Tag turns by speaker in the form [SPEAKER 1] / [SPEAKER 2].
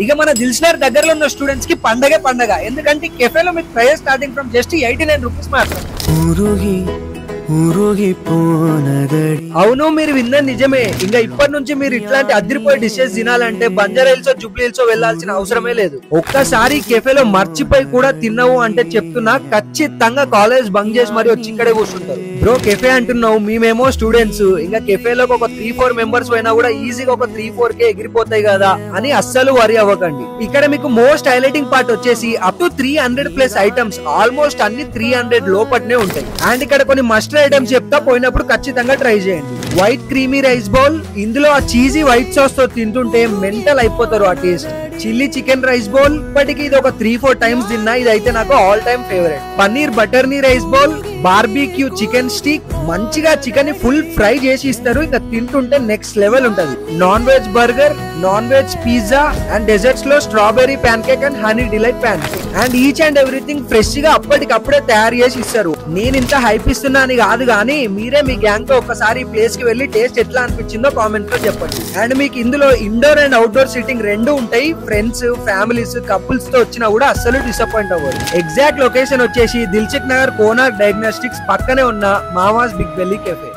[SPEAKER 1] ఇక మన దిల్సుఖ్నగర్ దగ్గరలో ఉన్న స్టూడెంట్స్ కి పండగే పండగ, ఎందుకంటే కెఫేలో మీకు price starting from just 89 rupees మాత్రం. అవును, మీరు విన్నది నిజమే. ఇంకా ఇప్పటి నుంచి మీరు ఇట్లాంటి అదిరిపోయే డిషెస్ తినాలంటే బంజారా హిల్స్ జూబ్లీ హిల్స్ వెళ్లాల్సిన అవసరమే లేదు. ఒక్కసారి కెఫేలో మర్చిపోయి కూడా తిన్నావు అంటే చెప్తున్నా, ఖచ్చితంగా కాలేజ్ బంక్ చేసి మరి వచ్చి ఇక్కడే కూర్చుంటారు. బ్రో కెఫే అంటున్నావు, మేమేమో స్టూడెంట్స్, ఇంకా కెఫేలోకి ఒక 3-4 మెంబర్స్ పోయినా కూడా ఈజీగా ఒక 3-4K ఎగిరిపోతాయి కదా అని అస్సలు వరి అవ్వకండి. ఇక్కడ మీకు మోస్ట్ హైలైటింగ్ పార్ట్ వచ్చేసి అప్ టు 300+ ఐటమ్స్, ఆల్మోస్ట్ అన్ని 300 లోపట్నే ఉంటాయి. అండ్ ఇక్కడ కొన్ని మస్ట్ ఐటమ్స్ చెప్తా, పోయినప్పుడు ఖచ్చితంగా ట్రై చేయండి. వైట్ క్రీమీ రైస్ బౌల్, ఇందులో ఆ చీజీ వైట్ సాస్ తో తింటుంటే మెంటల్ అయిపోతారు ఆ taste. Chilli chicken rice bowl, ఇప్పటికి ఇది ఒక 3-4 టైమ్స్ తిన్నా, ఇదైతే నాకు all time favourite. Paneer butter నీ rice bowl, barbecue chicken stick, మంచిగా చికెన్ ని ఫుల్ ఫ్రై చేసి ఇస్తారు, ఇంకా తింటుంటే నెక్స్ట్ లెవెల్ ఉంటది. Non veg burger, non veg pizza and desserts లో strawberry pancake and honey delight pancake. And each and everything fresh గా అప్పటికప్పుడే తయారు చేసి ఇస్తారు. నేను ఇంత హైప్ ఇస్తున్నా అని కాదు కానీ, మీరే మీ గ్యాంగ్ తో ఒకసారి ఈ ప్లేస్ కి వెళ్ళి టేస్ట్ ఎట్లా అనిపించిందో కామెంట్ లో చెప్పండి. అండ్ మీకు ఇందులో ఇండోర్ అండ్ అవుట్డోర్ సిట్టింగ్ రెండు ఉంటాయి. ఫ్రెండ్స్, ఫ్యామిలీస్, కపుల్స్ తో వచ్చినా కూడా అస్సలు డిసప్పాయింట్ అవ్వదు. ఎగ్జాక్ట్ లొకేషన్ వచ్చేసి దిల్సుఖ్నగర్ కోనార్క్ డయాగ్నోస్టిక్స్ పక్కనే ఉన్న మామాస్ బిగ్ బెల్లీ కెఫే.